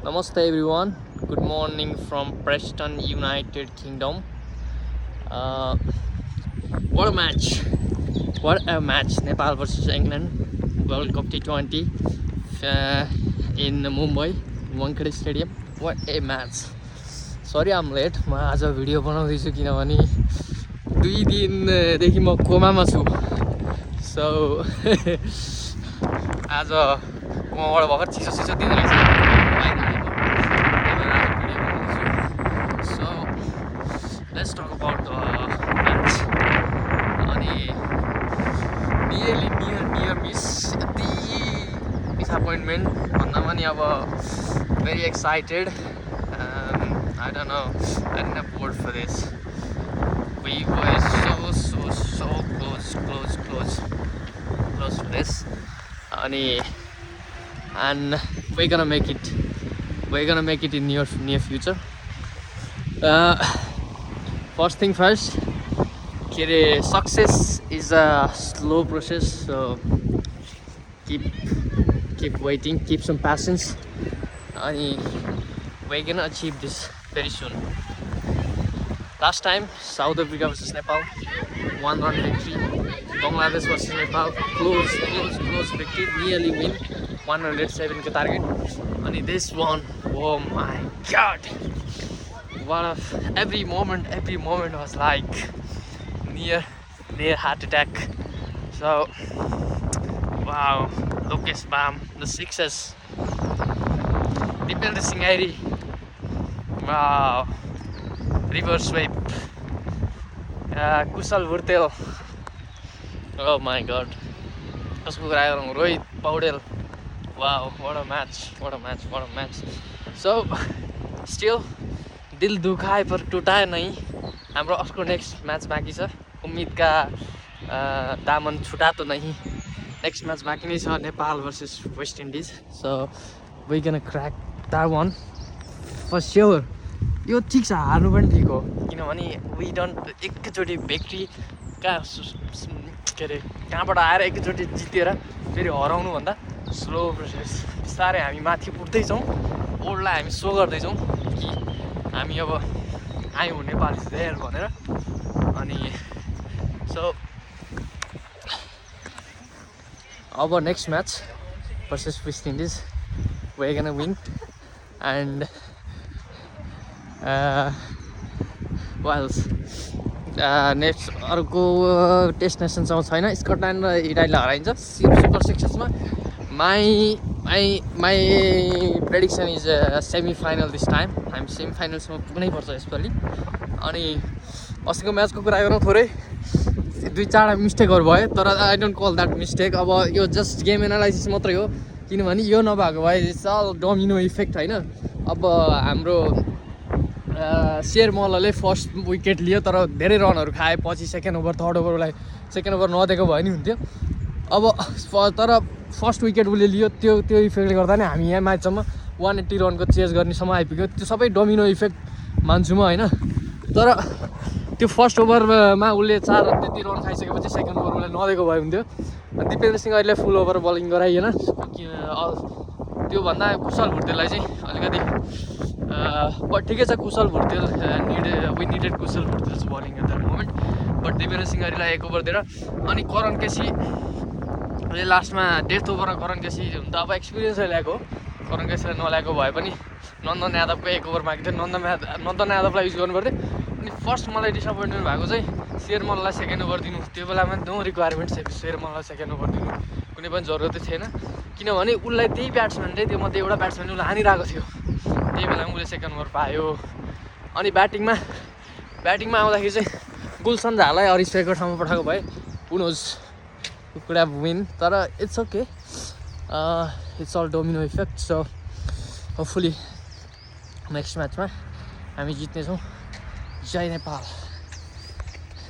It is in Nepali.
Namaste everyone. Good morning from Preston, United Kingdom. What a match! What a match! Nepal versus England, World Cup T20 in Mumbai, Wankhede Stadium. What a match! Sorry I'm late. म आज भिडियो बनाउँदैछु किनभने 2 दिनदेखि म कोमामा छु. So आज कोमाबाट भर्खर चिसो दिन रहेछ. So let's talk about the match. Near miss the disappointment. Very excited. I don't know. I didn't have word for this. We were so close to this. And we're gonna make it. We're gonna make it in near future. First thing first, success is a slow process, so keep waiting, keep some patience, and we're gonna achieve this very soon. Last time, South Africa versus Nepal, 1-run victory. Bangladesh versus Nepal, close victory, nearly win, 107 ka target. And this one, oh my god! Every moment was like near heart attack. So wow, Lucas Bam, the sixes, Dipendra Singh Airi, wow, reverse sweep, Kusal Vurtel, oh my god, Rohit Paudel, wow, what a match. So still दिल दुखाए पर टुटाए नहीं. हाम्रो अर्को नेक्स्ट म्याच बाँकी छ. उम्मीदका दामन छुटा त नहीं. नेक्स्ट म्याच बाँकी नै छ, Nepal versus West Indies. So we can crack that one for sure. यो ठिक छ, हार्नु पनि ठिक हो, किनभने वी डोन्ट एकैचोटि भिक्ट्री कहाँबाट आएर एकैचोटि जितेर फेरि हराउनु भन्दा स्लो प्रोसेस. बिस्तारै हामी माथि उठ्दैछौँ, ओल्डलाई हामी सो गर्दैछौँ कि हामी अब आयौँ नेपाल इज देयर भनेर. अनि सो अब next match versus West Indies, we are gonna win. And next अर्को टेस्ट नेसनसम्म छैन. स्कटल्यान्ड र इराइललाई हराइन्छ सुपर सिक्सेसमा. My prediction is semi-final this time. हामी सेमिफाइनल्समा पुग्नै पर्छ यसपालि. अनि अस्तिको म्याचको कुरा गरौँ, थोरै 2-4 मिस्टेकहरू भयो, तर I don't call that mistake. अब यो जस्ट गेम एनालाइसिस मात्रै हो, किनभने यो नभएको भए इट्स अल डोमिनो इफेक्ट होइन. अब हाम्रो शेर मल्लले फर्स्ट विकेट लियो, तर धेरै रनहरू खाए. पछि सेकेन्ड ओभर थर्ड ओभरलाई सेकेन्ड ओभर नदिएको भए नि हुन्थ्यो. अब तर फर्स्ट विकेट उसले लियो, त्यो इफेक्टले गर्दा नै हामी यहाँ म्याचसम्म 180 रनको चेज गर्नेसम्म आइपुग्यो. त्यो सबै डोमिनो इफेक्ट मान्छु म होइन. तर त्यो फर्स्ट ओभरमा उसले 4 त्यति रन खाइसकेपछि सेकेन्ड ओभर उसले नदिएको भए हुन्थ्यो. दिपेन्द्र सिंह अहिले फुल ओभर बलिङ गराइएन. त्योभन्दा कुशल भुर्तेललाई चाहिँ अलिकति ठिकै छ. Kushal Bhurtel we needed Kushal Bhurtel's bowling at that moment. But Dipendra Singh अहिले 1 ओभर दिएर. अनि करण केसी लास्टमा डेथ ओभरमा करण केसी हुन त अब एक्सपिरियन्सले ल्याएको हो. करण केसीलाई नल्याएको भए पनि नन्दन यादवको 1 ओभर मागेको थियो. नन्दन यादवलाई युज गर्नु पर्थ्यो. अनि फर्स्ट मलाई डिसपोइन्टमेन्ट भएको चाहिँ शेरमललाई सेकेन्ड ओभर दिनु. त्यो बेलामा नो रिक्वायरमेन्ट शेरमललाई सेकेन्ड ओभर दिनु कुनै पनि जरुरतै थिएन, किनभने उसलाई त्यही ब्याट्सम्यानले त्यो मध्ये एउटा ब्याट्सम्यानले उसलाई हानिरहेको थियो. त्यही बेलामा उसले सेकेन्ड ओभर पायो. अनि ब्याटिङमा आउँदाखेरि चाहिँ गुलसन झालाई हरिश्रेको ठाउँमा पठाएको भए हुनोज could have win, तर it's okay. It's all domino effect. So hopefully next matchमा हामी जित्नेछौँ. जय नेपाल.